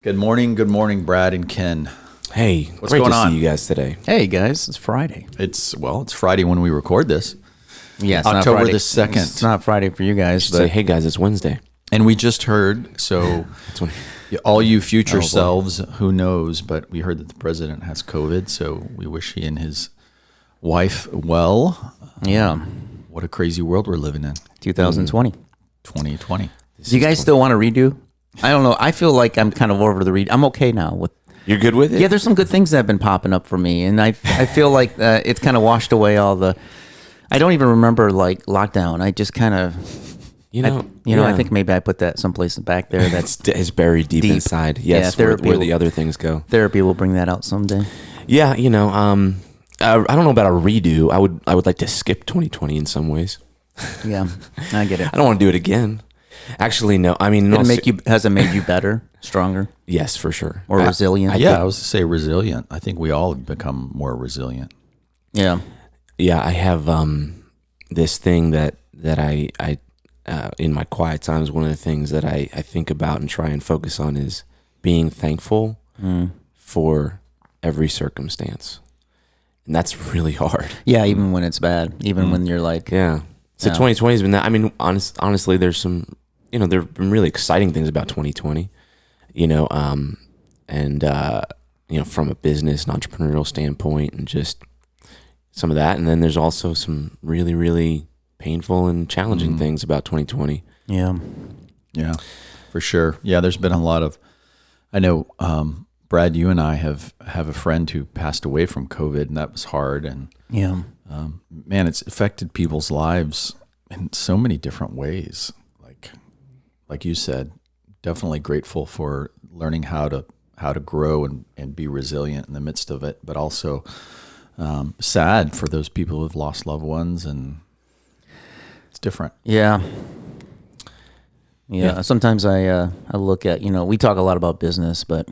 Good morning, Brad and Ken. Hey, What's great going to on? see you guys today. Hey guys, it's Friday. It's Friday when we record this, Yeah, it's October not Friday. the 2nd. It's not Friday for you guys, Say, but hey guys, it's Wednesday. and we just heard. So, It's when, all you future boy. selves, who knows? But we heard that the president has COVID, so we wish he and his wife well. yeah, What a crazy world we're living in, 2020. 2020. Do you guys still want to redo? I don't know. I feel like I'm kind of over the read. I'm okay now with. you're good with it? Yeah, there's some good things that have been popping up for me, and I feel like it's kind of washed away all the. I don't even remember like lockdown. I just kind of. I yeah. think maybe I put that someplace back there. It's buried deep inside. Yes, where the other things go. Therapy will bring that out someday. Yeah, I don't know about a redo. I would like to skip 2020 in some ways. Yeah, I get it. I don't want to do it again. Actually, no. I mean, Has it made you better, stronger, yes, for sure. or resilient? I was to say resilient. I think we all have become more resilient. Yeah. Yeah, I have this thing that I in my quiet times, one of the things that I think about and try and focus on is being thankful for every circumstance. And that's really hard. Yeah, even when it's bad, even when you're like, Yeah. So Yeah. 2020 has been that. I mean, honestly, there's some, there have been really exciting things about 2020, from a business and entrepreneurial standpoint and just some of that. And then there's also some really, really painful and challenging things about 2020. yeah, Yeah, for sure. Yeah, there's been a lot of. I know, Brad, you and I have a friend who passed away from COVID, and that was hard. And yeah, man, it's affected people's lives in so many different ways. Like you said, definitely grateful for learning how to grow and be resilient in the midst of it, but also sad for those people who have lost loved ones, and it's different. yeah. Sometimes I look at, we talk a lot about business, but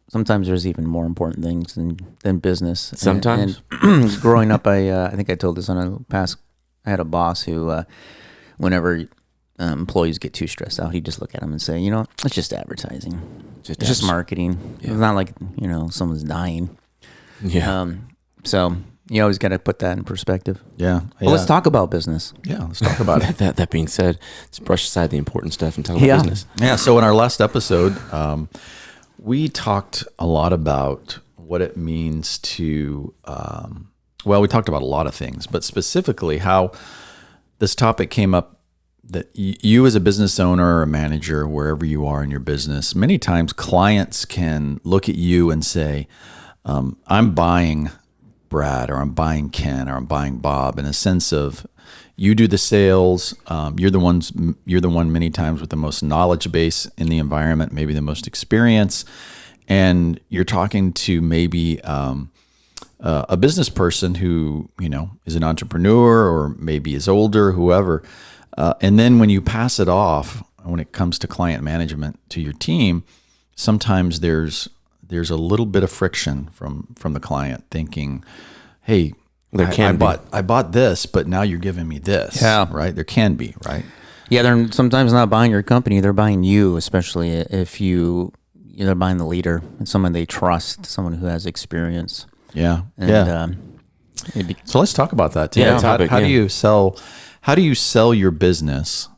sometimes there's even more important things than business. Sometimes. And growing up, I think I told this on a past. I had a boss who, whenever employees get too stressed out, he'd just look at them and say, it's just advertising. It's just marketing. Yeah. It's not like, someone's dying. Yeah. So you always got to put that in perspective. Yeah. Well, let's talk about business. Yeah, let's talk about it. That being said, let's brush aside the important stuff and talk about business. Yeah. So in our last episode, we talked a lot about what it means to, we talked about a lot of things, but specifically how this topic came up that you as a business owner or a manager, wherever you are in your business, many times clients can look at you and say, I'm buying Brad, or I'm buying Ken, or I'm buying Bob, in a sense of you do the sales. You're the one many times with the most knowledge base in the environment, maybe the most experience, and you're talking to maybe a business person who is an entrepreneur or maybe is older, whoever. And then when you pass it off, when it comes to client management to your team, sometimes there's a little bit of friction from the client thinking, hey, I bought this, but now you're giving me this. Yeah. Right? There can be, right? Yeah, they're sometimes not buying your company; they're buying you, especially if they're buying the leader and someone they trust, someone who has experience. Yeah. And, So let's talk about that today. Yeah, topic, how do yeah. you sell your business?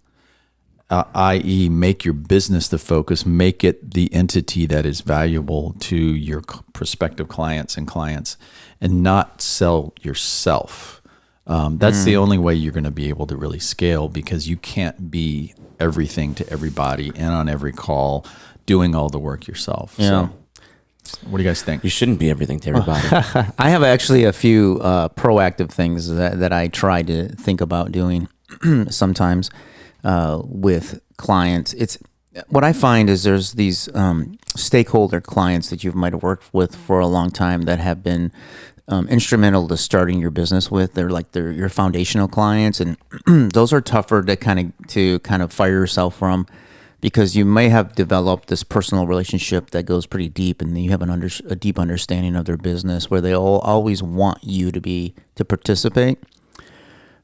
I.e., make your business the focus, make it the entity that is valuable to your prospective clients, and not sell yourself. That's the only way you're going to be able to really scale, because you can't be everything to everybody and on every call doing all the work yourself. Yeah. So, what do you guys think? You shouldn't be everything to everybody. I have actually a few proactive things that I try to think about doing sometimes with clients. It's what I find is there's these stakeholder clients that you might have worked with for a long time that have been instrumental to starting your business with. They're your foundational clients, and those are tougher to kind of fire yourself from, because you may have developed this personal relationship that goes pretty deep, and you have a deep understanding of their business where they always want you to participate.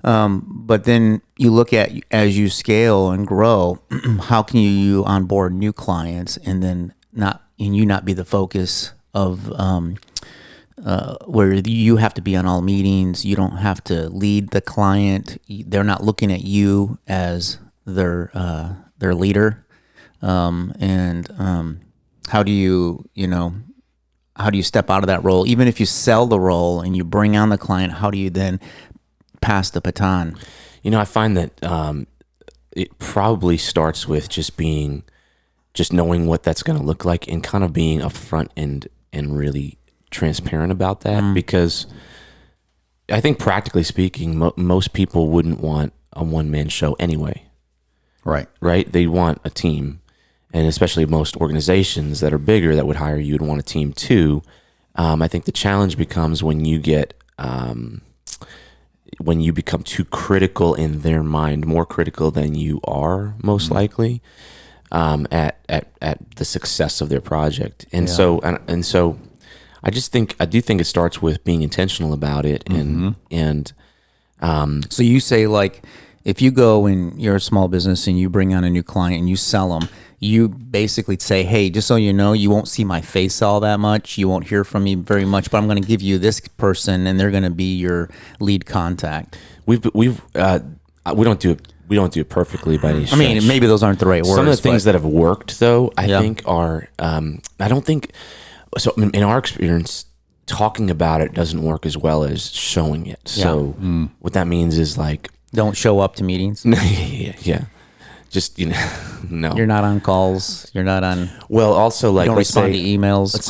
But then you look at, as you scale and grow, how can you onboard new clients, and then not be the focus of where you have to be on all meetings. You don't have to lead the client. They're not looking at you as their leader. How do you step out of that role? Even if you sell the role and you bring on the client, how do you then pass the baton? I find that it probably starts with just knowing what that's going to look like and kind of being upfront and really transparent about that, because I think practically speaking, most people wouldn't want a one-man show anyway. Right? They want a team, and especially most organizations that are bigger that would hire you would want a team too. I think the challenge becomes when you become too critical in their mind, more critical than you are most likely at the success of their project. And so I do think it starts with being intentional about it. So you say, like, if you go and you're a small business and you bring on a new client and you sell them, you basically say, hey, just so you know, you won't see my face all that much. You won't hear from me very much, but I'm going to give you this person and they're going to be your lead contact. We don't do it perfectly by any stretch. I mean, maybe those aren't the right words. Some of the things that have worked, though, I think are, I don't think, so in our experience, talking about it doesn't work as well as showing it. So what that means is, like, don't show up to meetings. yeah. Just, no. You're not on calls. You're not on. Well, also, like, don't respond to emails. Let's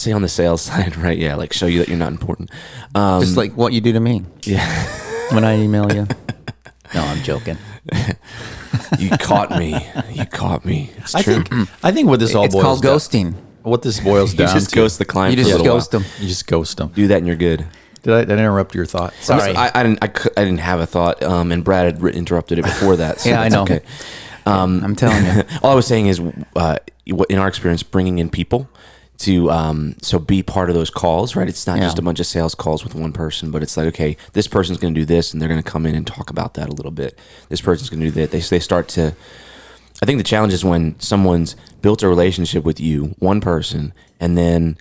say on the sales side, right? Yeah, like, show you that you're not important. Just like what you do to me. Yeah. When I email you. No, I'm joking. You caught me. It's true. I think what this all it's boils called down, ghosting. What this boils You down just to. ghost the client. You for a just little ghost while. them. You just ghost them. Do that and you're good. Did I interrupt your thought? Sorry. I didn't have a thought, and Brad had interrupted it before that. So Yeah, I that's know. Okay. I'm telling you. All I was saying is, in our experience, bringing in people to so be part of those calls, right? It's not just a bunch of sales calls with one person, but it's like, okay, this person's going to do this, and they're going to come in and talk about that a little bit. This person's going to do that. They start to. I think the challenge is when someone's built a relationship with you, one person, and then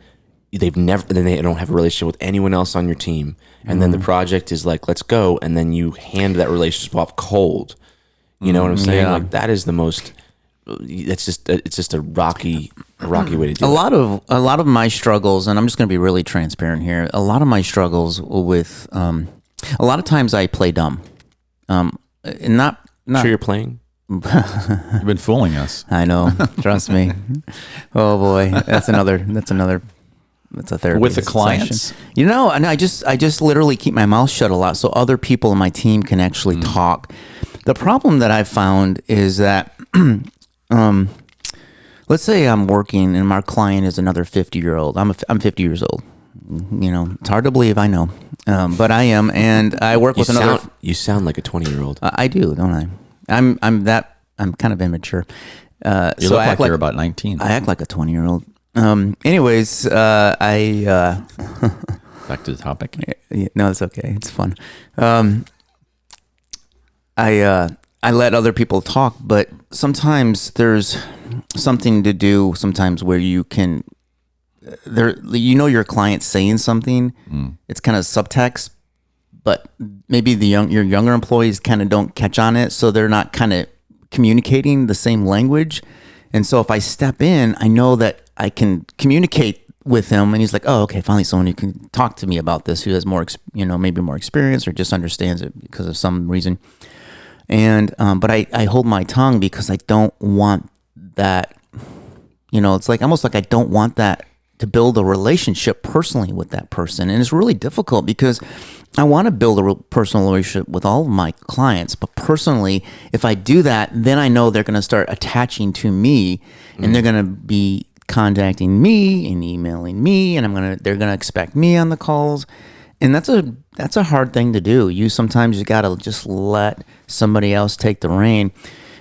they don't have a relationship with anyone else on your team, and then the project is like, let's go, and then you hand that relationship off cold. You know what I'm saying? Yeah. Like, that is the most. It's just a rocky way to do it. A lot of my struggles, and I'm just going to be really transparent here. A lot of my struggles with, a lot of times I play dumb. Not Sure you're playing? You've been fooling us. I know. Trust me. Oh boy, that's a therapy With the session. clients? And I just literally keep my mouth shut a lot so other people in my team can actually talk. The problem that I've found is that, let's say I'm working and my client is another 50-year-old. I'm 50 years old. It's hard to believe, I know, but I am, and I work with another. You sound like a 20-year-old. I do, don't I? I'm kind of immature. You look like you're about 19. I act like a 20-year-old. Anyways, I Back to the topic. no, it's okay. It's fun. I let other people talk, but sometimes there's something to do. Sometimes where you can, your client's saying something. It's kind of subtext, but maybe your younger employees kind of don't catch on it, so they're not kind of communicating the same language. And so if I step in, I know that I can communicate with him, and he's like, "Oh, okay, finally someone who can talk to me about this, who has more, maybe more experience or just understands it because of some reason." And but I hold my tongue because I don't want that. It's like almost like I don't want that to build a relationship personally with that person, and it's really difficult because I want to build a personal relationship with all of my clients, but personally, if I do that, then I know they're going to start attaching to me, and they're going to be contacting me and emailing me, and they're going to expect me on the calls, and that's a hard thing to do. You got to just let somebody else take the reign.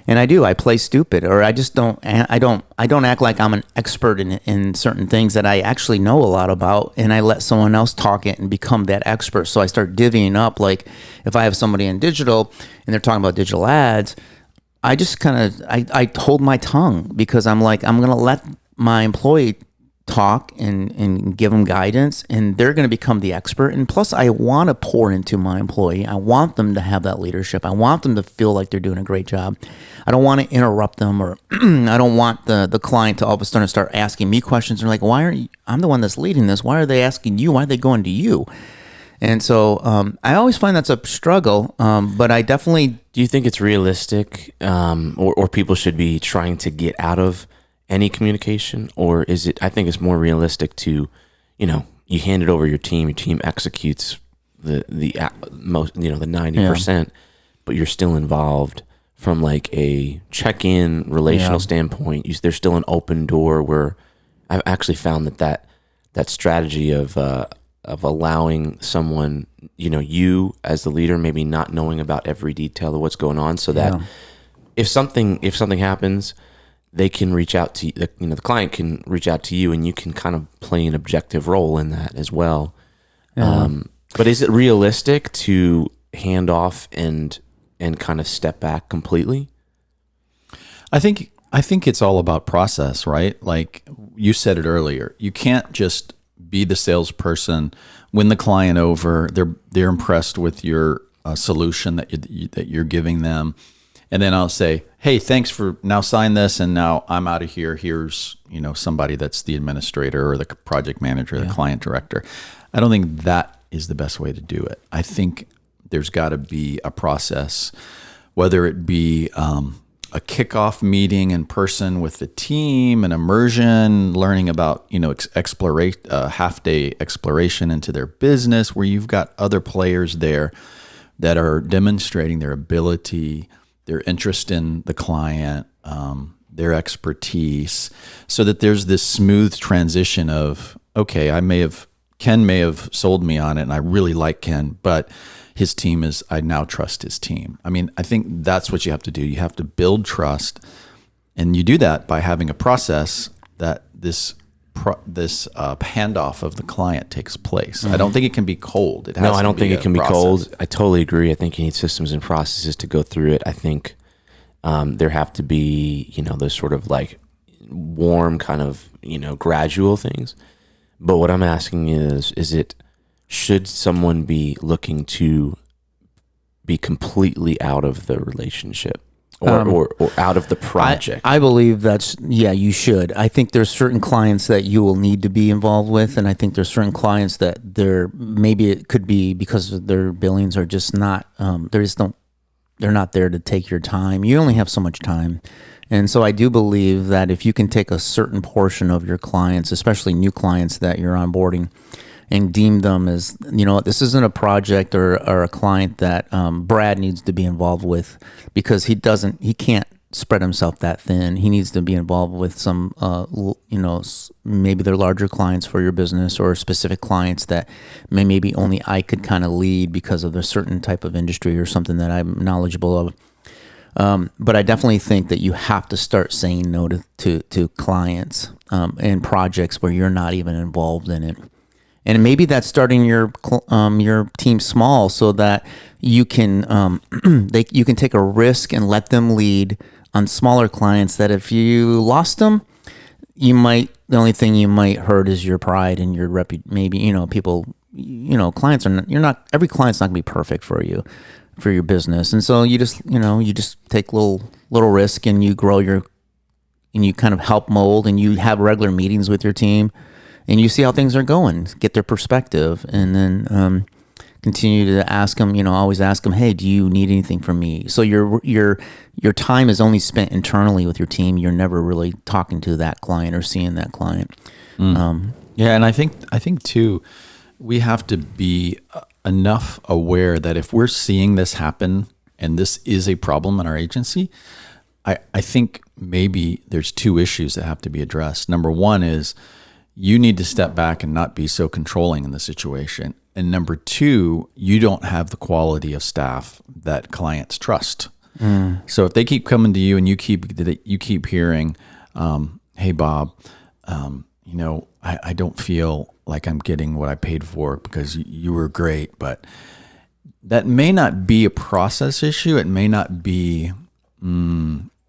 And I play stupid, or I just don't act like I'm an expert in certain things that I actually know a lot about, and I let someone else talk it and become that expert. So I start divvying up, like if I have somebody in digital and they're talking about digital ads, I just I hold my tongue because I'm like, I'm going to let my employee talk and give them guidance, and they're going to become the expert. And plus, I want to pour into my employee. I want them to have that leadership. I want them to feel like they're doing a great job. I don't want to interrupt them, or I don't want the client to all of a sudden start asking me questions. They're like, why aren't you, I'm the one that's leading this. Why are they asking you? Why are they going to you? And so I always find that's a struggle, but I definitely... Do you think it's realistic, or people should be trying to get out of any communication? Or is it, I think it's more realistic to, you hand it over your team executes the most, the 90%, but you're still involved from like a check-in relational standpoint. There's still an open door where I've actually found that strategy of allowing someone, you as the leader, maybe not knowing about every detail of what's going on, so that if something happens, they can reach out to you, the client can reach out to you, and you can kind of play an objective role in that as well. But is it realistic to hand off and kind of step back completely? I think it's all about process, right? Like you said it earlier, you can't just be the salesperson, win the client over. They're impressed with your solution that you're giving them, and then I'll say, hey, thanks for now sign this, and now I'm out of here. Here's somebody that's the administrator or the project manager, the client director. I don't think that is the best way to do it. I think there's got to be a process, whether it be a kickoff meeting in person with the team, an immersion, learning about half-day exploration into their business, where you've got other players there that are demonstrating their ability, their interest in the client, their expertise, so that there's this smooth transition of, okay, Ken may have sold me on it, and I really like Ken, but his team I now trust his team. I mean, I think that's what you have to do. You have to build trust, and you do that by having a process that this handoff of the client takes place. Mm-hmm. I don't think it can be cold. I don't think it can be cold. I totally agree. I think you need systems and processes to go through it. I think there have to be, those sort of like warm kind of, gradual things. But what I'm asking should someone be looking to be completely out of the relationship or out of the project? I believe you should. I think there's certain clients that you will need to be involved with, and I think there's certain clients that maybe it could be because their billings are just not, they're not there to take your time. You only have so much time. And so I do believe that if you can take a certain portion of your clients, especially new clients that you're onboarding, and deem them as, this isn't a project or a client that Brad needs to be involved with, because he can't spread himself that thin. He needs to be involved with some, maybe they're larger clients for your business, or specific clients that maybe only I could kind of lead because of a certain type of industry or something that I'm knowledgeable of. But I definitely think that you have to start saying no to clients and projects where you're not even involved in it. And maybe that's starting your team small, so that you can you can take a risk and let them lead on smaller clients. That if you lost them, the only thing you might hurt is your pride and your maybe people. Clients every client's not gonna be perfect for you, for your business, and so you just take little risk, and you grow and you kind of help mold, and you have regular meetings with your team. And you see how things are going, get their perspective, and then continue to ask them, always ask them, hey, do you need anything from me? So your time is only spent internally with your team. You're never really talking to that client or seeing that client. And I think too, we have to be enough aware that if we're seeing this happen, and this is a problem in our agency, I think maybe there's two issues that have to be addressed. Number one is, you need to step back and not be so controlling in the situation. And number two, you don't have the quality of staff that clients trust. So if they keep coming to you and you keep hearing, hey, Bob, I don't feel like I'm getting what I paid for because you were great, but that may not be a process issue. It may not be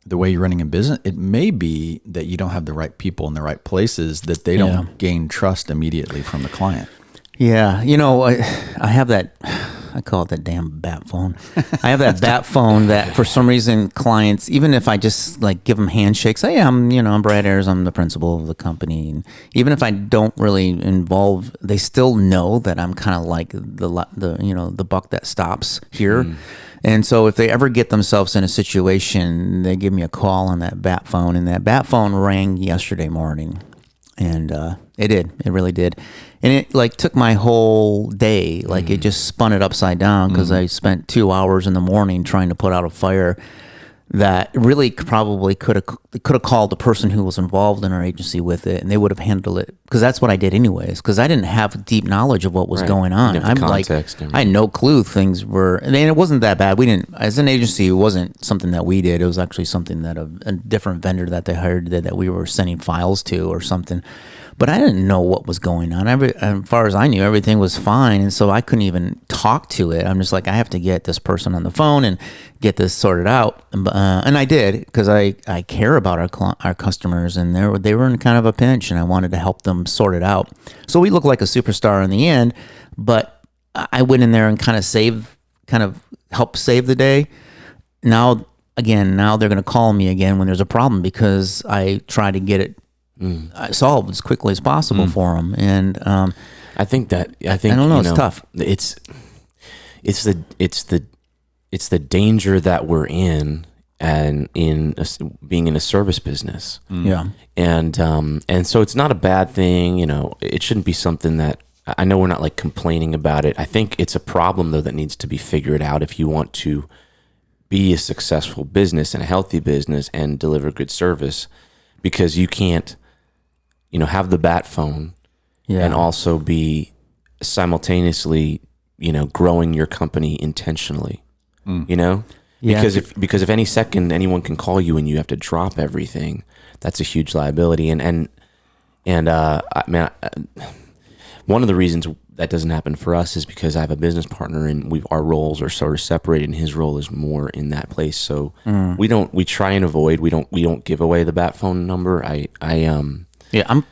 the way you're running a business, it may be that you don't have the right people in the right places, that they don't gain trust immediately from the client. Yeah. I have that, I call it that damn bat phone. I have that bat phone that for some reason clients, even if I just like give them handshakes, hey, I'm Brad Ayers, I'm the principal of the company. And even if I don't really involve, they still know that I'm kind of like the buck that stops here. And so if they ever get themselves in a situation, they give me a call on that bat phone, and that bat phone rang yesterday morning. And it really did. And it like took my whole day, like it just spun it upside down, because I spent 2 hours in the morning trying to put out a fire that really probably could have called the person who was involved in our agency with it, and they would have handled it, because that's what I did anyways, because I didn't have deep knowledge of what was going on. I'm like, I had no clue things were, and it wasn't that bad. We didn't, as an agency, it wasn't something that we did. It was actually something that a different vendor that they hired did, that we were sending files to or something. But I didn't know what was going on. As far as I knew, everything was fine. And so I couldn't even talk to it. I'm just like, I have to get this person on the phone and get this sorted out. And I did, because I care about our customers, and they were in kind of a pinch, and I wanted to help them sort it out. So we looked like a superstar in the end, but I went in there and kind of help save the day. Now they're going to call me again when there's a problem, because I try to get it solved as quickly as possible for them. And I think I don't know, it's tough. It's the danger that we're in, and being in a service business. Yeah. And so it's not a bad thing, it shouldn't be something that, I know we're not like complaining about it. I think it's a problem though that needs to be figured out if you want to be a successful business and a healthy business and deliver good service, because you can't, have the bat phone and also be simultaneously, growing your company intentionally, because if any second anyone can call you and you have to drop everything, that's a huge liability. And one of the reasons that doesn't happen for us is because I have a business partner, and our roles are sort of separated, and his role is more in that place. So we try and avoid, we don't give away the bat phone number. I'm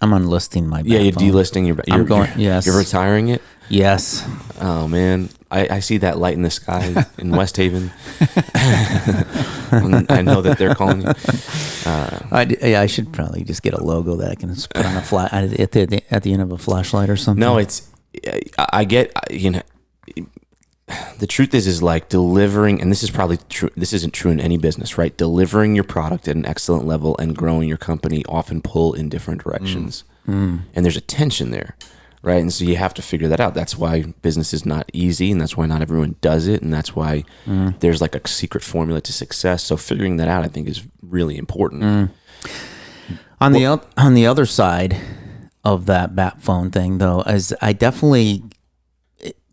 unlisting my bat phone. You're delisting you're retiring it? Yes. Oh man, I see that light in the sky in West Haven. I know that they're calling you. I should probably just get a logo that I can put on at the end of a flashlight or something. No, I get, the truth is like delivering, and this is probably true, this isn't true in any business, right? Delivering your product at an excellent level and growing your company often pull in different directions. And there's a tension there, right? And so you have to figure that out. That's why business is not easy, and that's why not everyone does it, and that's why there's like a secret formula to success. So figuring that out, I think, is really important. On the other side of that bat phone thing, though, is I definitely,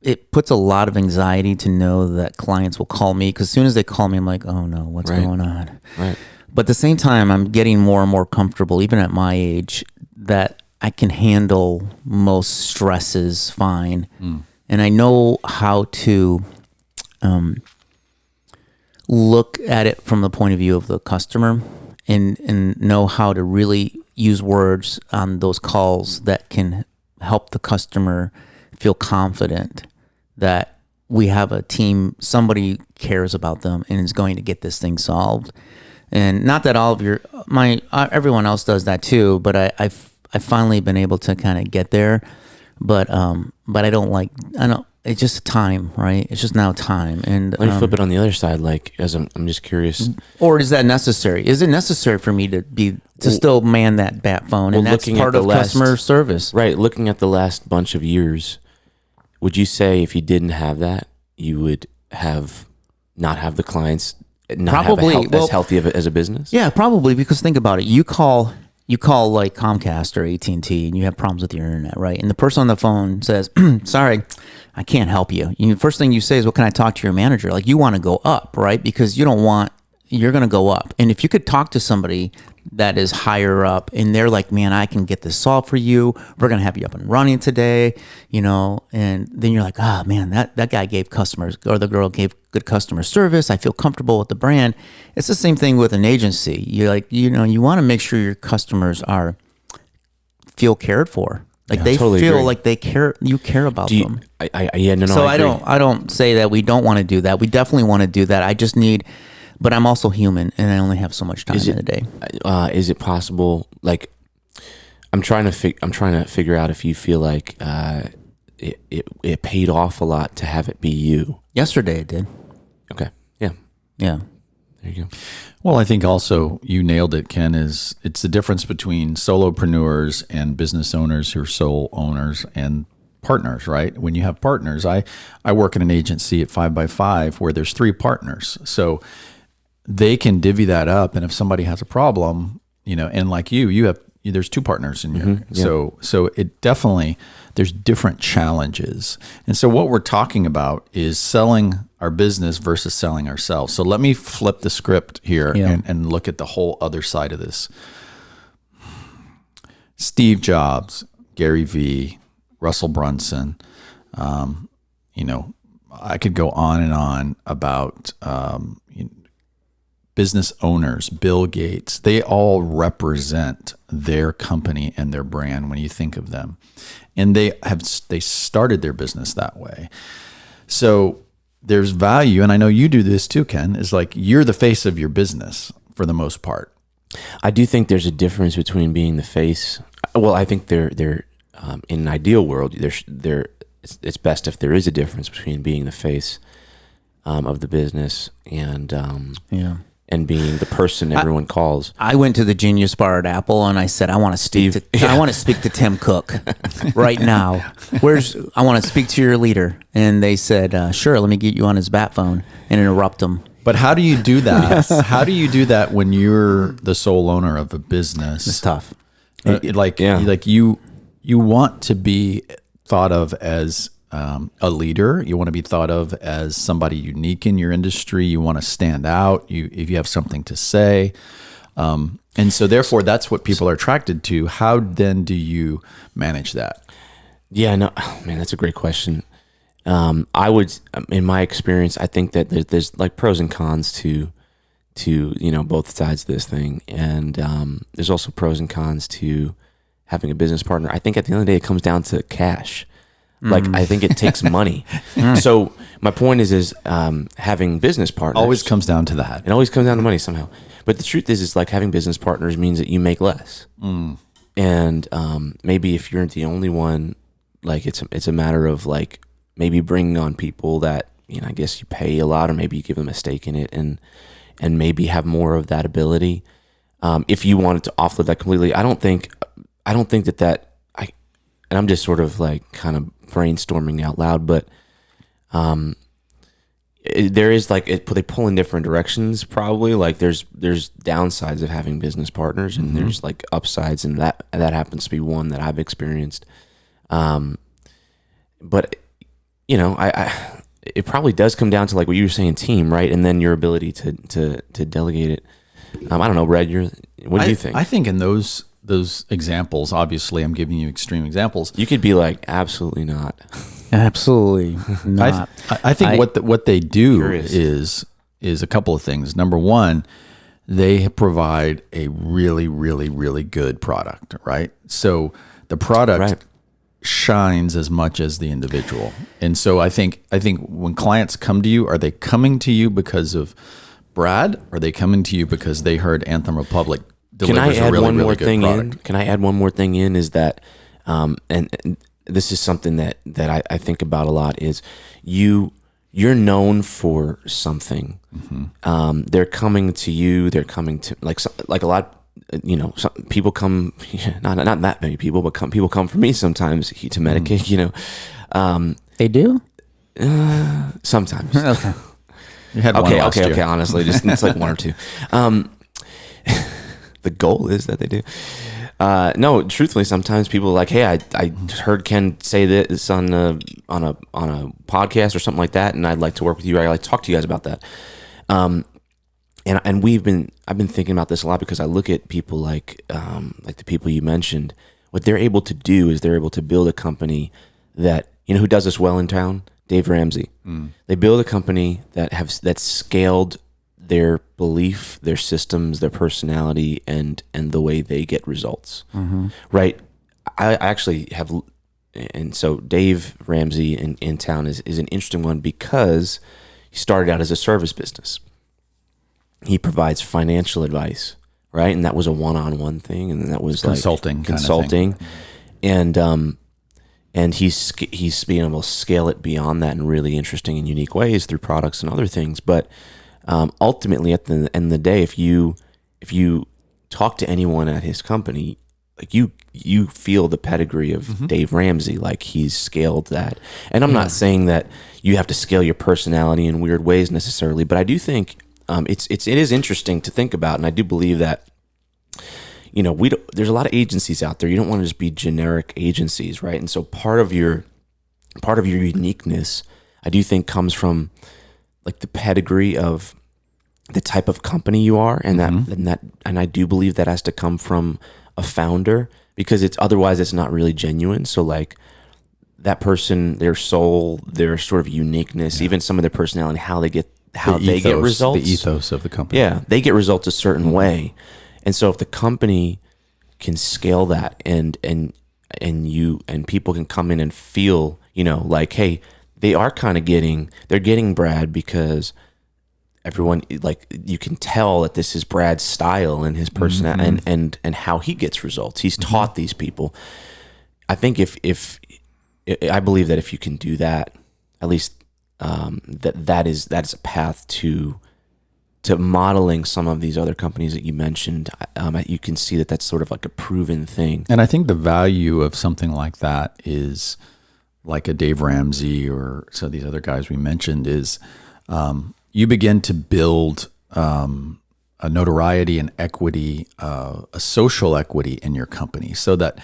it puts a lot of anxiety to know that clients will call me, because as soon as they call me, I'm like, oh no, what's going on? Right. But at the same time, I'm getting more and more comfortable, even at my age, that I can handle most stresses fine. And I know how to look at it from the point of view of the customer, and know how to really use words on those calls that can help the customer feel confident that we have a team, somebody cares about them and is going to get this thing solved. And not that all of everyone else does that too, but I've finally been able to kind of get there. But it's just time, right? It's just now time. And let me flip it on the other side. Like, as I'm just curious, or is that necessary? Is it necessary for me to still man that bat phone? And that's part of customer service, right? Looking at the last bunch of years, would you say if you didn't have that, you would not have the clients, not probably have as healthy as a business? Yeah, probably, because think about it. You call like Comcast or AT&T, and you have problems with your internet, right? And the person on the phone says, sorry, I can't help you. The first thing you say is, well, can I talk to your manager? Like, you want to go up, right? Because you're going to go up. And if you could talk to somebody that is higher up, and they're like, man, I can get this solved for you. We're going to have you up and running today, and then you're like, oh man, that guy gave customers, or the girl gave good customer service. I feel comfortable with the brand. It's the same thing with an agency. You're like, you want to make sure your customers feel cared for. Like they totally feel agree. like you care about them. So I don't say that we don't want to do that. We definitely want to do that. I just but I'm also human, and I only have so much time in the day. Is it possible? Like, I'm trying to figure out if you feel like it paid off a lot to have it be you. Yesterday it did. Okay. Yeah. Yeah. There you go. Well, I think also you nailed it, Ken, it's the difference between solopreneurs and business owners who are sole owners and partners, right? When you have partners, I work in an agency at 5x5 where there's 3 partners. So they can divvy that up. And if somebody has a problem, and like there's 2 partners in your, so it definitely, there's different challenges. And so what we're talking about is selling our business versus selling ourselves. So let me flip the script here and look at the whole other side of this. Steve Jobs, Gary Vee, Russell Brunson, I could go on and on about business owners, Bill Gates. They all represent their company and their brand when you think of them. And they started their business that way. So there's value, and I know you do this too, Ken, is like you're the face of your business for the most part. I do think there's a difference between being the face. Well, I think they're in an ideal world, it's best if there is a difference between being the face of the business and being the person everyone calls. I went to the Genius Bar at Apple and I said, I want to speak to Tim Cook right now. I want to speak to your leader. And they said, sure, let me get you on his bat phone and interrupt him. But how do you do that? Yes. How do you do that when you're the sole owner of a business? It's tough. You want to be thought of as a leader. You want to be thought of as somebody unique in your industry. You want to stand out. If you have something to say, and so therefore that's what people are attracted to. How then do you manage that? Yeah, no, man, that's a great question. I would, in my experience, I think that there's like pros and cons to both sides of this thing, and there's also pros and cons to having a business partner. I think at the end of the day, it comes down to cash. Like, I think it takes money. So my point is having business partners always comes down to that. It always comes down to money somehow. But the truth is like having business partners means that you make less. And maybe if you're the only one, like it's a matter of like maybe bringing on people that, I guess you pay a lot, or maybe you give them a stake in it and maybe have more of that ability. If you wanted to offload that completely, I don't think that and I'm just sort of like kind of brainstorming out loud, but there is like they pull in different directions probably. Like there's downsides of having business partners, and there's like upsides, and that happens to be one that I've experienced. But it probably does come down to like what you were saying, team, right? And then your ability to delegate it. I don't know, Red. What do you think? I think in those examples, obviously I'm giving you extreme examples. You could be like, absolutely not. Absolutely not. I think what they do is a couple of things. Number one, they provide a really, really, really good product, right? So the product shines as much as the individual. And so I think when clients come to you, are they coming to you because of Brad? Or are they coming to you because they heard Anthem Republic delivers a really, really good product? Can I add one more thing in? Is that, and this is something that I think about a lot, is you're known for something. They're coming to you. They're coming to like a lot. Some people come. Not that many people, but people come for me sometimes to medicate. They do. Sometimes. Okay. You had one last year. Okay. Honestly, just it's like one or two. The goal is that they do. No, truthfully, sometimes people are like, hey, I heard Ken say this on a podcast or something like that, and I'd like to work with you. I'd like to talk to you guys about that. and I've been thinking about this a lot because I look at people like the people you mentioned. What they're able to do is they're able to build a company that, who does this well in town? Dave Ramsey. They build a company that's scaled their belief, their systems, their personality, and the way they get results. Right? I actually have, and so Dave Ramsey in town is an interesting one because he started out as a service business. He provides financial advice, right? And that was a one-on-one thing, and that was consulting, like consulting, and he's being able to scale it beyond that in really interesting and unique ways through products and other things. But ultimately, at the end of the day, if you talk to anyone at his company, like you feel the pedigree of Dave Ramsey, like he's scaled that. And I'm not saying that you have to scale your personality in weird ways necessarily, but I do think it is interesting to think about, and I do believe that there's a lot of agencies out there. You don't want to just be generic agencies, right? And so part of your uniqueness, I do think, comes from like the pedigree of the type of company you are, and and I do believe that has to come from a founder, because otherwise it's not really genuine. So like that person, their soul, their sort of uniqueness, even some of their personality, how they get results, the ethos of the company. Yeah, they get results a certain way. And so if the company can scale that and people can come in and feel, like, hey, they're getting Brad because everyone, like, you can tell that this is Brad's style and his personality and how he gets results. He's taught these people. I think if I believe that if you can do that, at least that is a path to modeling some of these other companies that you mentioned. You can see that that's sort of like a proven thing. And I think the value of something like that is, like a Dave Ramsey or some of these other guys we mentioned, is you begin to build a notoriety and equity, a social equity in your company, so that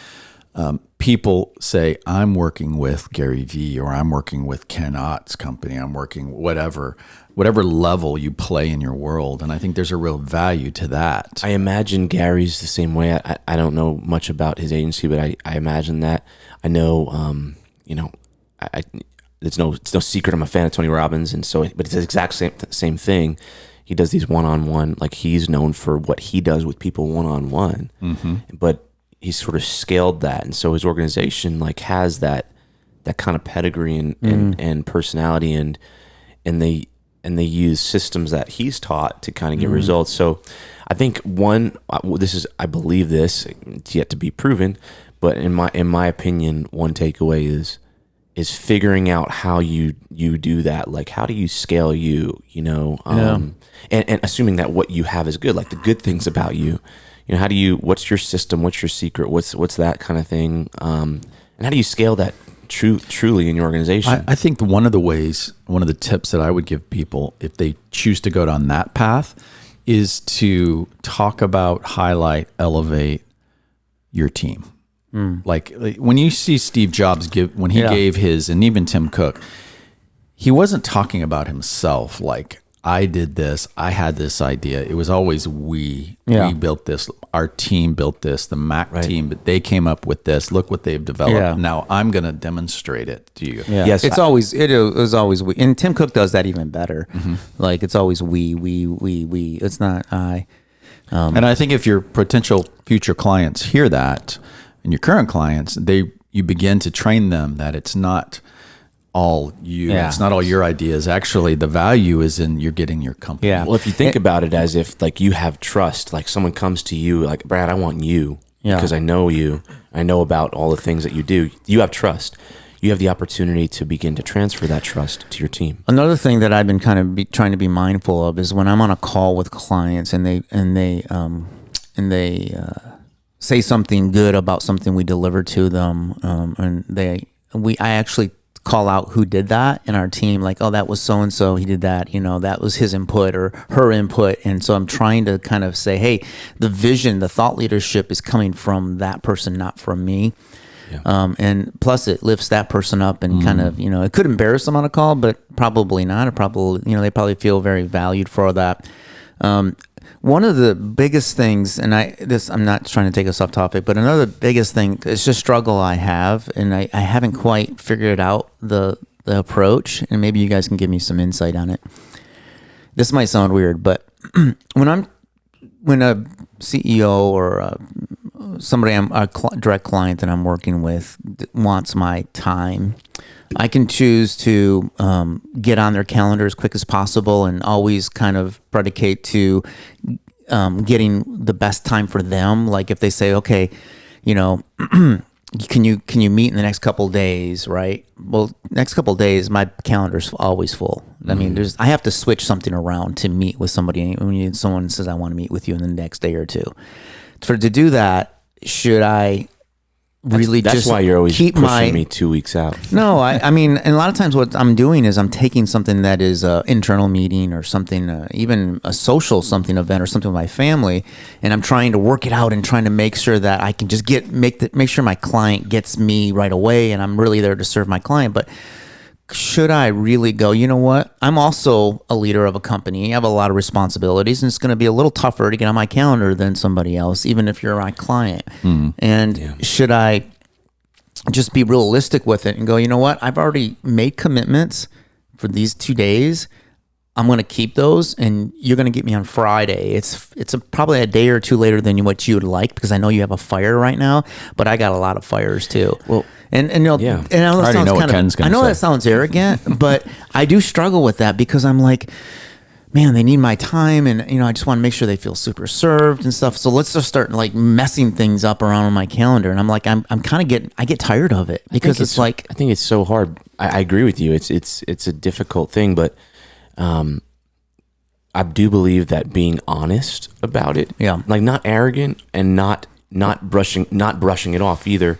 people say, I'm working with Gary Vee, or I'm working with Ken Ott's company, I'm working whatever level you play in your world. And I think there's a real value to that. I imagine Gary's the same way. I don't know much about his agency, but I imagine that. I know, it's no secret I'm a fan of Tony Robbins, and so, but it's the exact same thing. He does these one-on-one, like he's known for what he does with people one-on-one, but he's sort of scaled that, and so his organization like has that kind of pedigree and personality, and they use systems that he's taught to kind of get results. So I think I believe this, it's yet to be proven, but in my opinion, one takeaway is figuring out how you do that. Like, how do you scale and assuming that what you have is good, like the good things about you. What's your system? What's your secret? What's that kind of thing? And how do you scale that truly in your organization? I think one of the tips that I would give people if they choose to go down that path is to talk about, highlight, elevate your team. Like when you see Steve Jobs gave his, and even Tim Cook, he wasn't talking about himself like, I did this, I had this idea. It was always we built this, our team built this, the Mac team, but they came up with this. Look what they've developed. Yeah. Now I'm going to demonstrate it to you. Yeah. Yes, it was always we. And Tim Cook does that even better. Like it's always we. It's not I. And I think if your potential future clients hear that, and your current clients, you begin to train them that it's not all you. Yeah. It's not all your ideas. Actually, the value is in you're getting your company. Yeah. Well, if you think about it as if like you have trust, like someone comes to you like, Brad, I want you because I know you. I know about all the things that you do. You have trust. You have the opportunity to begin to transfer that trust to your team. Another thing that I've been kind of trying to be mindful of is when I'm on a call with clients and they say something good about something we delivered to them, I actually call out who did that in our team, like, oh, that was so-and-so, he did that, that was his input or her input. And so I'm trying to kind of say, hey, the vision, the thought leadership is coming from that person, not from me. Yeah. And plus it lifts that person up and kind of, it could embarrass them on a call, but probably not. They probably feel very valued for that. One of the biggest things, and I'm not trying to take us off topic, but another biggest thing is just struggle I have, and I haven't quite figured out the approach, and maybe you guys can give me some insight on it. This might sound weird, but when a CEO or somebody direct client that I'm working with wants my time, I can choose to get on their calendar as quick as possible and always kind of predicate to getting the best time for them. Like if they say, okay, can you meet in the next couple of days, right? Well, next couple of days, my calendar's always full. I mean, I have to switch something around to meet with somebody. When someone says, I want to meet with you in the next day or two. To do that, should I really that's why you're always pushing me 2 weeks out. No, I mean, and a lot of times what I'm doing is I'm taking something that is an internal meeting or something, even a social something event or something with my family, and I'm trying to work it out and trying to make sure that I can just make sure my client gets me right away, and I'm really there to serve my client. But should I really go, you know what? I'm also a leader of a company. I have a lot of responsibilities, and it's going to be a little tougher to get on my calendar than somebody else, even if you're my client. And should I just be realistic with it and go, you know what? I've already made commitments for these 2 days. I'm going to keep those, and you're going to get me on Friday. It's probably a day or two later than what you would like, because I know you have a fire right now, but I got a lot of fires too. Well, and I know that sounds arrogant, but I do struggle with that, because I'm like, man, they need my time, and I just want to make sure they feel super served and stuff. So let's just start like messing things up around on my calendar, and I'm like, I get tired of it, because I think it's so hard. I agree with you. It's a difficult thing, but I do believe that being honest about it, like not arrogant and not brushing it off either,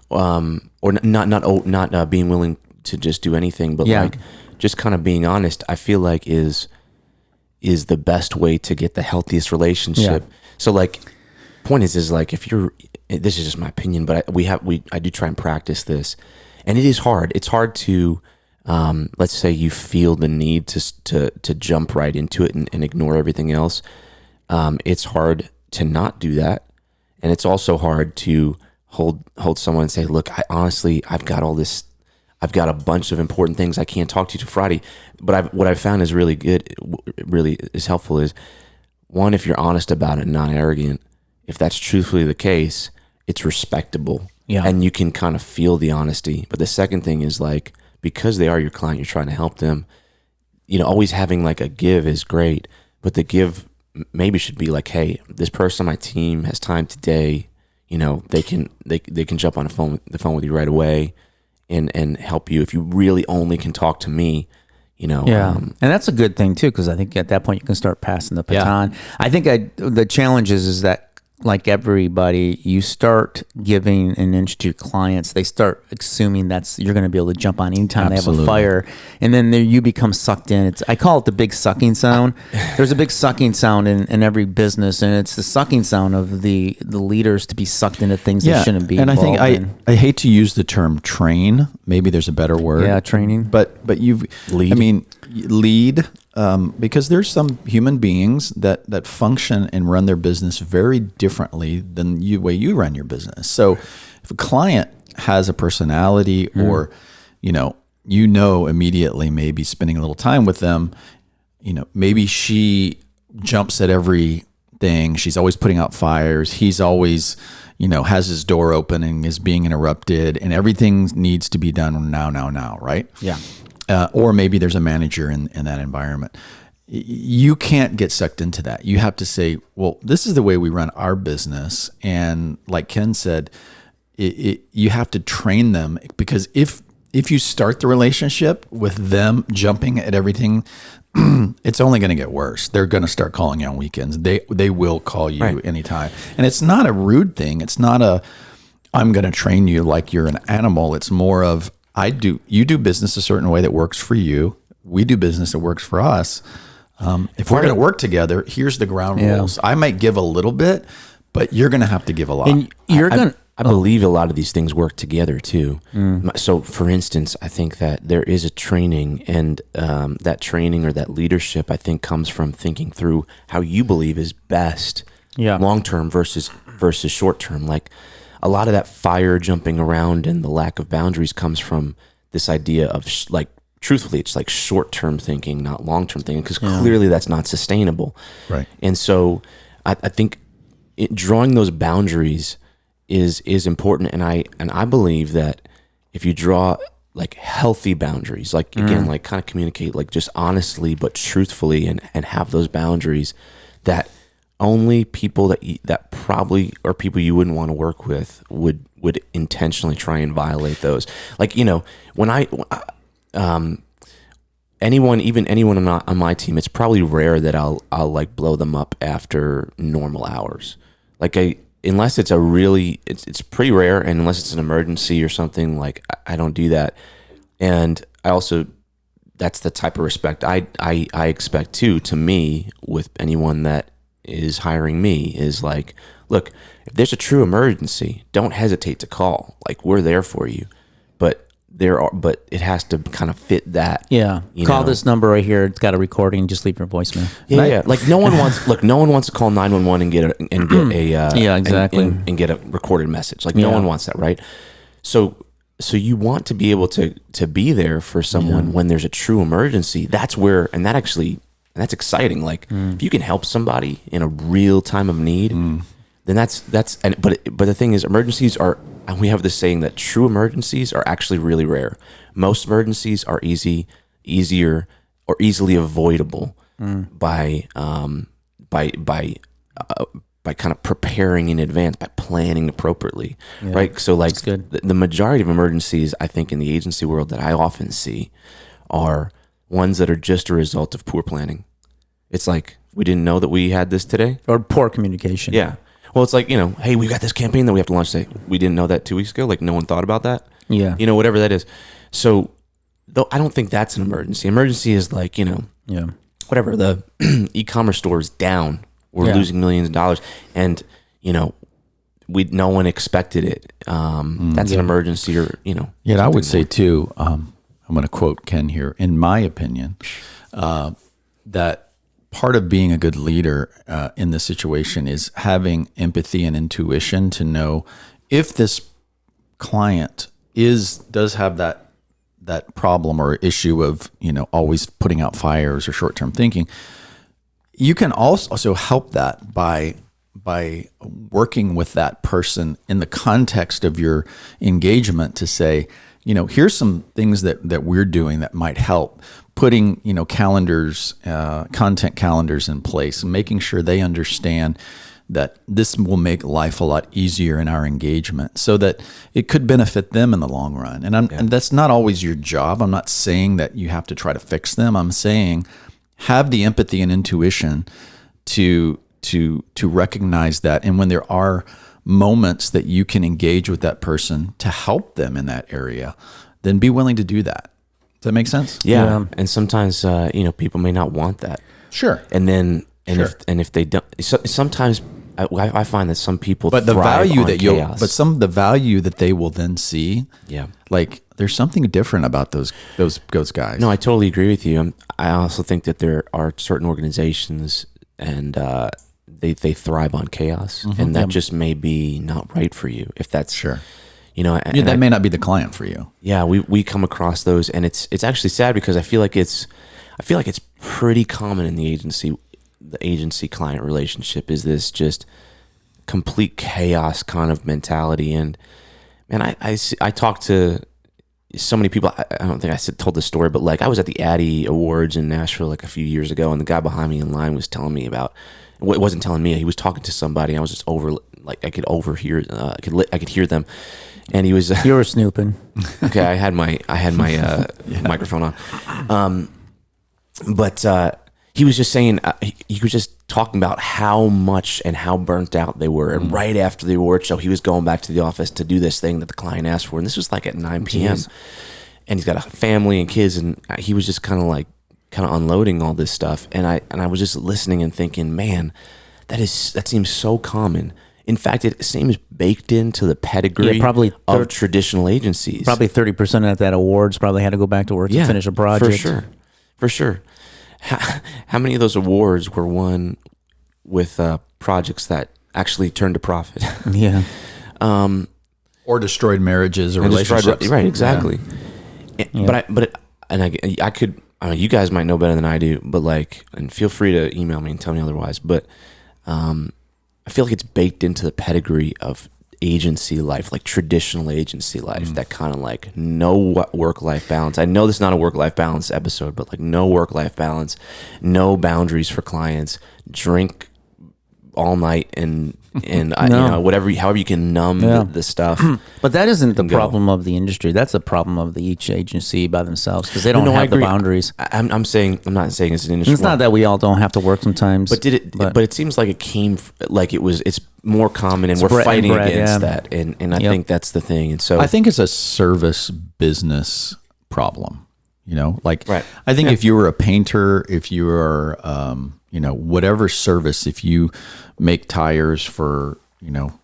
or not being willing to just do anything, but like just kind of being honest, I feel like is the best way to get the healthiest relationship. So like, point is like, if you're, this is just my opinion, but I do try and practice this, and it is hard. It's hard to, let's say you feel the need to jump right into it and ignore everything else. It's hard to not do that. And it's also hard to hold someone and say, look, I've got all this, I've got a bunch of important things. I can't talk to you till Friday. But what I've found is really good, really is helpful is, one, if you're honest about it and not arrogant, if that's truthfully the case, it's respectable. And you can kind of feel the honesty. But the second thing is like, because they are your client, you're trying to help them, always having like a give is great, but the give maybe should be like, hey, this person on my team has time today, they can jump on the phone with you right away and help you if you really only can talk to me, and that's a good thing too, because I think at that point you can start passing the baton. I think the challenge is that, like everybody, you start giving an inch to your clients, they start assuming you're going to be able to jump on anytime they have a fire, and then you become sucked in. I call it the big sucking sound. There's a big sucking sound in every business, and it's the sucking sound of the leaders to be sucked into things they shouldn't be. And I think I hate to use the term train. Maybe there's a better word. Yeah, training. But lead. Because there's some human beings that function and run their business very differently than the way you run your business. So if a client has a personality or, immediately maybe spending a little time with them, maybe she jumps at everything. She's always putting out fires. He's always, has his door open and is being interrupted, and everything needs to be done now, right? Yeah. Or maybe there's a manager in that environment. You can't get sucked into that. You have to say, well, this is the way we run our business. And like Ken said, you have to train them, because if you start the relationship with them jumping at everything, it's only going to get worse. They're going to start calling you on weekends. They will call you anytime. And it's not a rude thing. It's not I'm going to train you like you're an animal. It's more of, you do business a certain way that works for you. We do business that works for us. If we're going to work together, here's the ground rules. I might give a little bit, but you're going to have to give a lot. And I believe a lot of these things work together too. So, for instance, I think that there is a training, and that training or that leadership, I think, comes from thinking through how you believe is best, long term versus short term. Like a lot of that fire jumping around and the lack of boundaries comes from this idea of truthfully, it's like short term thinking, not long term thinking, because clearly that's not sustainable. Right. And so, I think drawing those boundaries is important, and I believe that if you draw like healthy boundaries, like again, like kind of communicate like just honestly but truthfully, and have those boundaries, that only people that probably are people you wouldn't want to work with would intentionally try and violate those. Like, when anyone on my team, it's probably rare that I'll like blow them up after normal hours. Like unless it's it's pretty rare, and unless it's an emergency or something, like I don't do that. And I also, that's the type of respect I expect too, to me, with anyone that is hiring me, is like, look, if there's a true emergency, don't hesitate to call. Like, we're there for you. But it has to kind of fit that. Yeah. Call this number right here. It's got a recording. Just leave your voicemail. Yeah. Right? Yeah. Like no one wants to call 911 and get a yeah, exactly. And get a recorded message. Like no one wants that, right? So you want to be able to be there for someone when there's a true emergency. That's where, and that's exciting. Like if you can help somebody in a real time of need, then but the thing is, emergencies are, and we have this saying that true emergencies are actually really rare. Most emergencies are easier or easily avoidable by kind of preparing in advance, by planning appropriately, right? So like the majority of emergencies, I think, in the agency world that I often see are ones that are just a result of poor planning. It's like, we didn't know that we had this today. Or poor communication. Yeah. Well, it's like, hey, we got this campaign that we have to launch today. We didn't know that 2 weeks ago. Like, no one thought about that. Yeah. Whatever that is. So, though, I don't think that's an emergency. Emergency is like, whatever, the e-commerce store is down. We're losing millions of dollars. And, no one expected it. That's an emergency, or, Yeah, I would say too, I'm going to quote Ken here, in my opinion, that part of being a good leader in this situation is having empathy and intuition to know if this client does have that problem or issue of always putting out fires or short-term thinking. You can also help that by working with that person in the context of your engagement to say, here's some things that we're doing that might help. Putting, calendars, content calendars in place, and making sure they understand that this will make life a lot easier in our engagement, so that it could benefit them in the long run. And that's not always your job. I'm not saying that you have to try to fix them. I'm saying have the empathy and intuition to recognize that. And when there are moments that you can engage with that person to help them in that area, then be willing to do that. Does that make sense? Yeah. And sometimes, people may not want that. Sure. And then, if they don't, sometimes I find that some people, but the value that the value that they will then see, like there's something different about those guys. No, I totally agree with you. I also think that there are certain organizations, and they thrive on chaos, and that just may be not right for you. If that's sure. That may not be the client for you. Yeah, we come across those, and it's actually sad, because I feel like it's pretty common in the agency client relationship, is this just complete chaos kind of mentality. And man, I talked to so many people. I don't think I told this story, but like I was at the Addy Awards in Nashville like a few years ago, and the guy behind me in line was telling me about. It wasn't telling me. He was talking to somebody. I was just I could overhear. I could hear them. And he was. You were snooping. Okay, I had my microphone on, but he was just saying he was just talking about how much and how burnt out they were. And right after the award show, he was going back to the office to do this thing that the client asked for, and this was like at 9 p.m. Jeez. And he's got a family and kids, and he was just kind of unloading all this stuff. And I was just listening and thinking, man, that seems so common. In fact, it seems baked into the pedigree probably of traditional agencies. Probably 30% of that awards probably had to go back to work to finish a project. For sure. How many of those awards were won with projects that actually turned to profit? Yeah. Or destroyed marriages or relationships. Right, exactly. Yeah. I could, you guys might know better than I do, but like, and feel free to email me and tell me otherwise, but I feel like it's baked into the pedigree of agency life, like traditional agency life, that kind of like no work-life balance. I know this is not a work-life balance episode, but like no work-life balance, no boundaries for clients, drink all night and however you can numb the stuff. But that isn't the problem of the industry. That's the problem of each agency by themselves because they don't have the boundaries. I'm not saying it's an industry. It's not that we all don't have to work sometimes. But but it seems like it came like it's more common, and we're fighting against that. And I think that's the thing. And so I think it's a service business problem. Right. I think if you were a painter, if you were whatever service, if you make tires for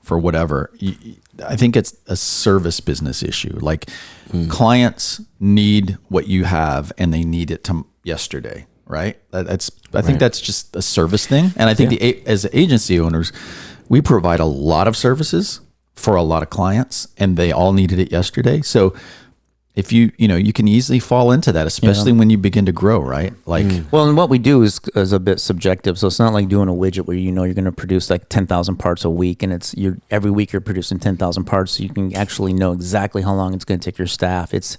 whatever, I think it's a service business issue. Like clients need what you have and they need it yesterday, right? I think that's just a service thing. And I think as agency owners, we provide a lot of services for a lot of clients and they all needed it yesterday. So if you can easily fall into that, especially when you begin to grow, right? Like, well, and what we do is a bit subjective. So it's not like doing a widget where you're going to produce like 10,000 parts a week, and every week you're producing 10,000 parts, so you can actually know exactly how long it's going to take your staff. It's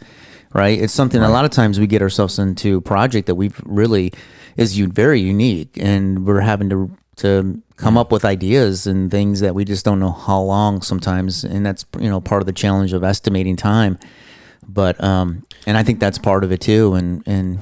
something. A lot of times we get ourselves into a project that we've really is very unique, and we're having to come up with ideas and things that we just don't know how long sometimes, and that's part of the challenge of estimating time. But and I think that's part of it too. And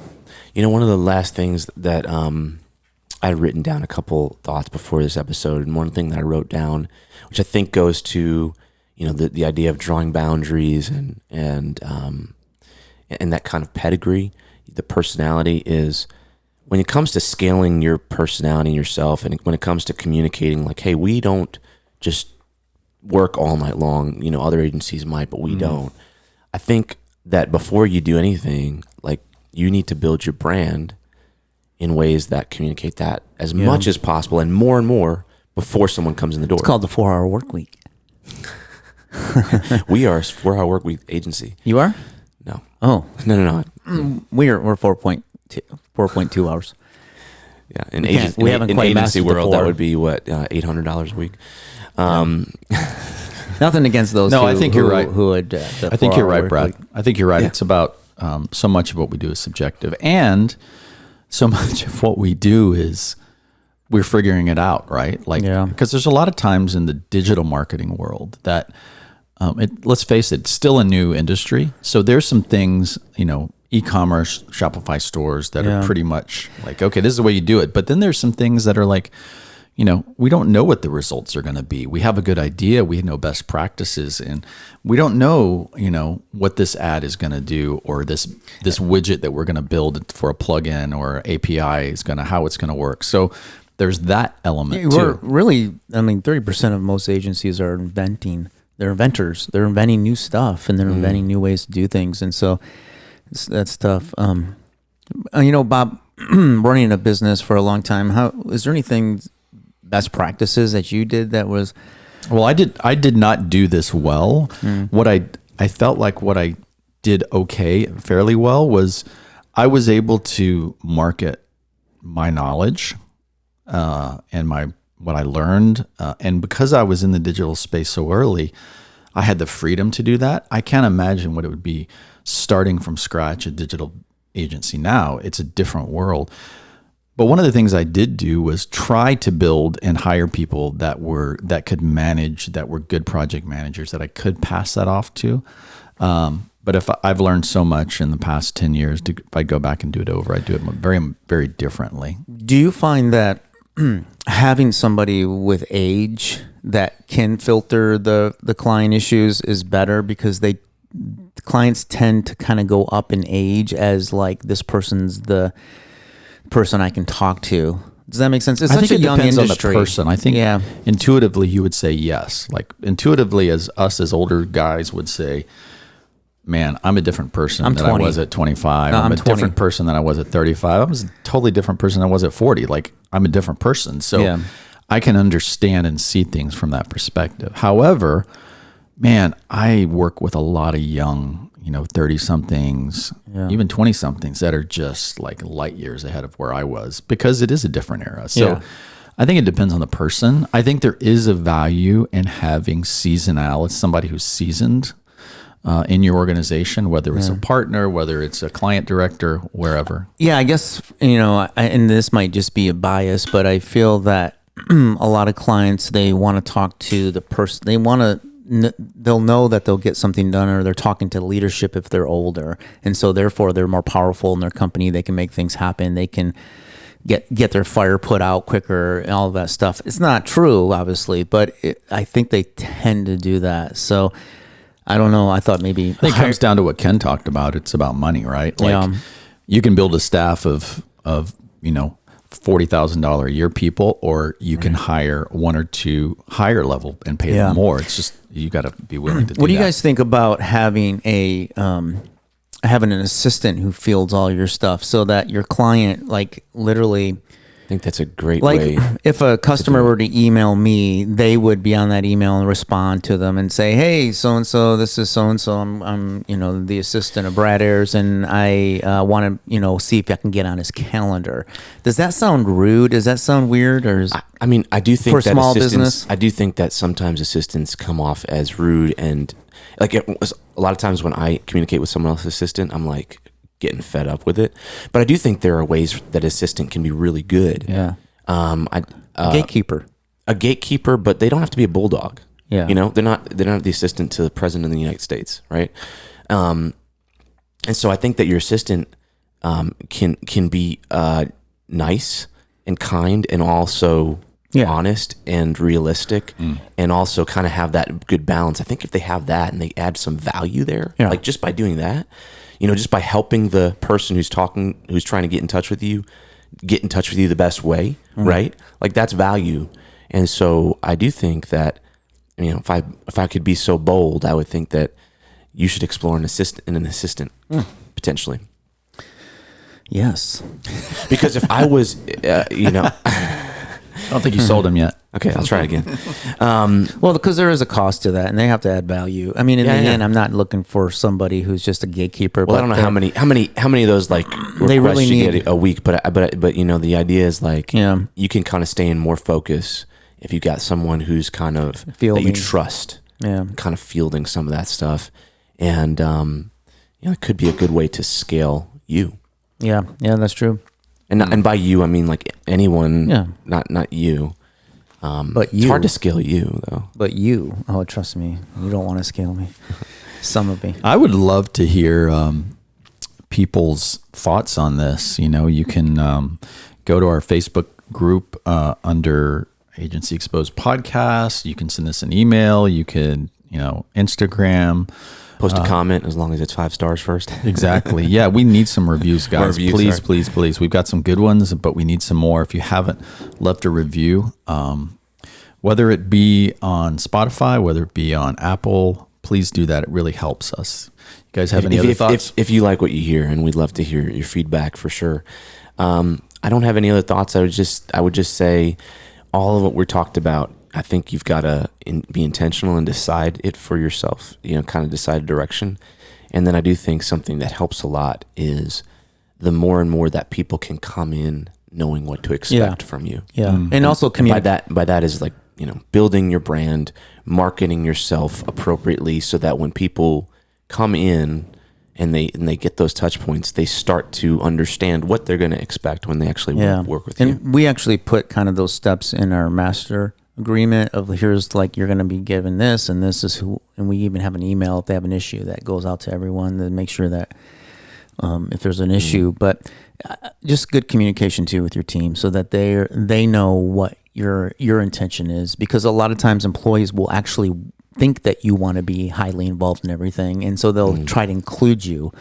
one of the last things that I had written down a couple thoughts before this episode, and one thing that I wrote down, which I think goes to the idea of drawing boundaries and that kind of pedigree, the personality is when it comes to scaling your personality and yourself, and when it comes to communicating, like, hey, we don't just work all night long. Other agencies might, but we don't. I think that before you do anything, like, you need to build your brand in ways that communicate that as much as possible and more before someone comes in the door. It's called the 4-hour work week. We are a 4-hour work week agency. You are? No. Oh. No. We're 4.2 hours. Yeah. We haven't quite agency world, that would be what, $800 a week. Nothing against those. No, I think you're right. Who would? I think you're right, Brad. I think you're right. Yeah. It's about so much of what we do is subjective, and so much of what we do is we're figuring it out, right? Like, because there's a lot of times in the digital marketing world that, let's face it, it's still a new industry. So there's some things, e-commerce, Shopify stores that are pretty much like, okay, this is the way you do it. But then there's some things that are like, we don't know what the results are going to be. We have a good idea. We know best practices, and we don't know, what this ad is going to do, or this widget that we're going to build for a plugin or API is how it's going to work. So there's that element too. Really, 30% of most agencies are inventing. They're inventors. They're inventing new stuff, and they're inventing new ways to do things. And so that's tough. Bob, running a business for a long time, is there anything best practices that you did that was? Well, I did not do this well. What I felt like what I did fairly well was I was able to market my knowledge and what I learned, and because I was in the digital space so early, I had the freedom to do that. I can't imagine what it would be starting from scratch a digital agency now. It's a different world. But one of the things I did do was try to build and hire people that could manage, that were good project managers, that I could pass that off to. But if I've learned so much in the past 10 years, if I go back and do it over, I'd do it very, very differently. Do you find that having somebody with age that can filter the client issues is better, because the clients tend to kind of go up in age as like, this person's the person I can talk to Does that make sense? It's I such think a it young depends industry. on the person. I think intuitively you would say yes. Like intuitively, as us as older guys would say, man, I'm a different person than 20. I was at 25. No, I'm a 20. different person than I was at 35. I was a totally different person than I was at 40. Like I'm a different person. So I can understand and see things from that perspective. However, man, I work with a lot of young, 30 somethings, even 20 somethings that are just like light years ahead of where I was because it is a different era. So I think it depends on the person. I think there is a value in having seasonality, somebody who's seasoned in your organization, whether it's a partner, whether it's a client director, wherever. Yeah, I guess, and this might just be a bias, but I feel that a lot of clients, they want to talk to the person, they'll know that they'll get something done, or they're talking to leadership if they're older. And so therefore they're more powerful in their company. They can make things happen. They can get their fire put out quicker and all of that stuff. It's not true, obviously, but I think they tend to do that. So I don't know. I thought maybe I think it comes down to what Ken talked about. It's about money, right? Like you can build a staff of $40,000 a year people, or you can hire one or two higher level and pay them more. It's just, you got to be willing to do that. What do you guys think about having an assistant who fields all your stuff so that your client, like, literally, I think that's a great way. If a customer were to email me, they would be on that email and respond to them and say, "Hey, so and so, this is so and so. I'm the assistant of Brad Ayers, and I want to see if I can get on his calendar." Does that sound rude? Does that sound weird? Or I do think for that small business, I do think that sometimes assistants come off as rude, and like it was a lot of times when I communicate with someone else's assistant, I'm like getting fed up with it. But I do think there are ways that assistant can be really good. Yeah. Gatekeeper. A gatekeeper, but they don't have to be a bulldog. Yeah. They're not the assistant to the president of the United States, right? And so I think that your assistant can be nice and kind, and also honest and realistic, and also kind of have that good balance. I think if they have that and they add some value there, like just by doing that, just by helping the person who's trying to get in touch with you the best way, right? Like that's value. And so I do think that, if I could be so bold, I would think that you should explore an assistant potentially. Yes. Because if I was, I don't think you sold him yet. Okay, I'll try again. Well, because there is a cost to that, and they have to add value. I mean, in the end, I'm not looking for somebody who's just a gatekeeper. Well, I don't know how many of those like they requests really you need get a week, but the idea is like you can kind of stay in more focus if you got someone who's kind of fielding. That you trust, kind of fielding some of that stuff, and it could be a good way to scale you. Yeah, that's true. And by you, I mean like anyone, not you. But you. It's hard to scale you, though. But you, trust me, you don't want to scale me. Some of me. I would love to hear people's thoughts on this. You can go to our Facebook group under Agency Exposed Podcast. You can send us an email. You can, Instagram. Post a comment as long as it's 5 stars first. Exactly. Yeah, we need some reviews, guys. Reviews, please. We've got some good ones, but we need some more. If you haven't left a review, whether it be on Spotify, whether it be on Apple, please do that. It really helps us. You guys have any other thoughts? If you like what you hear, and we'd love to hear your feedback for sure. I don't have any other thoughts. I would just say all of what we talked about, I think you've got to be intentional and decide it for yourself, kind of decide a direction. And then I do think something that helps a lot is the more and more that people can come in knowing what to expect from you. Yeah. And also communicate. By that is like, building your brand, marketing yourself appropriately so that when people come in and they get those touch points, they start to understand what they're going to expect when they actually work with you. And we actually put kind of those steps in our master agreement of here's like you're going to be given this, and this is who, and we even have an email if they have an issue that goes out to everyone to make sure that if there's an issue, but just good communication too with your team so that they know what your intention is, because a lot of times employees will actually think that you want to be highly involved in everything, and so they'll try to include you.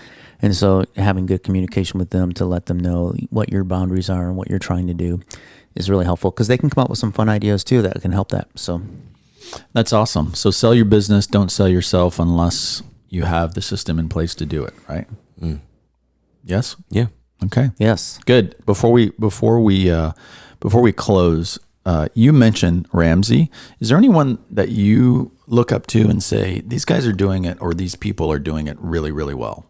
And so having good communication with them to let them know what your boundaries are and what you're trying to do is really helpful because they can come up with some fun ideas too that can help that. So That's awesome. So sell your business, don't sell yourself unless you have the system in place to do it, right? Yes? Yeah. Okay. yes. Good. Before we close, you mentioned Ramsey. Is there anyone that you look up to and say these guys are doing it, or these people are doing it really, really well?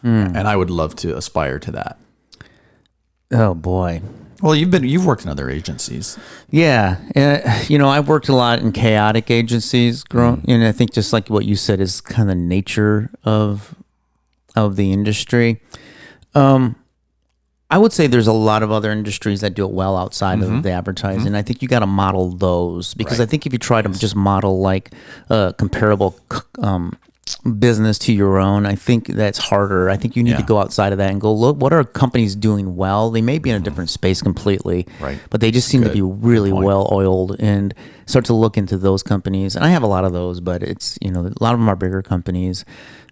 And I would love to aspire to that. Oh boy. Well, you've worked in other agencies. Yeah. I've worked a lot in chaotic agencies, and I think just like what you said is kind of the nature of the industry. I would say there's a lot of other industries that do it well outside of the advertising. I think you got to model those because I think if you try to just model like a comparable business to your own, I think that's harder. I think you need to go outside of that and go, look, what are companies doing well? They may be in a different space completely, Right. but they just seem to be really well oiled, and start to look into those companies. And I have a lot of those, but it's, a lot of them are bigger companies.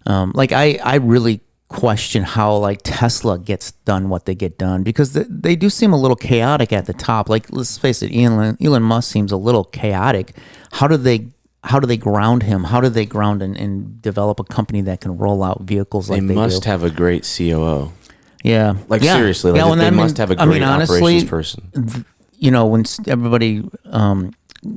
Like I really question how like Tesla gets done what they get done, because they do seem a little chaotic at the top. Like, let's face it, Elon Musk seems a little chaotic. How do they ground him? How do they ground and develop a company that can roll out vehicles like they must do? have a great COO. Yeah. Like seriously, like they must have a great operations person. When everybody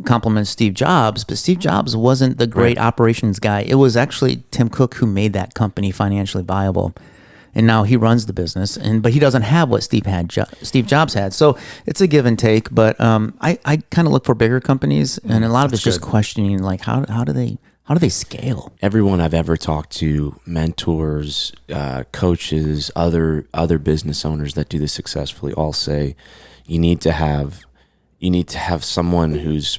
compliments Steve Jobs, but Steve Jobs wasn't the great operations guy. It was actually Tim Cook who made that company financially viable. And now he runs the business, but he doesn't have what Steve Jobs had. So it's a give and take. But I kind of look for bigger companies, and a lot of it's just questioning like how do they scale? Everyone I've ever talked to, mentors, coaches, other business owners that do this successfully, all say you need to have someone who's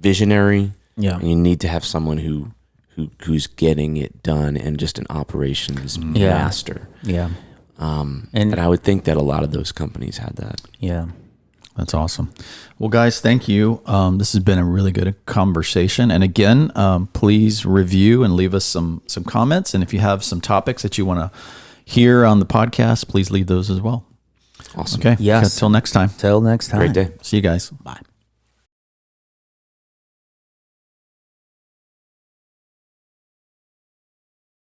visionary. Yeah. And you need to have someone who's getting it done and just an operations master. Yeah. And I would think that a lot of those companies had that. Yeah. That's awesome. Well, guys, thank you. This has been a really good conversation. And again, please review and leave us some comments. And if you have some topics that you want to hear on the podcast, please leave those as well. Awesome. Okay. Yes. Till next time. Till next time. Great day. See you guys. Bye.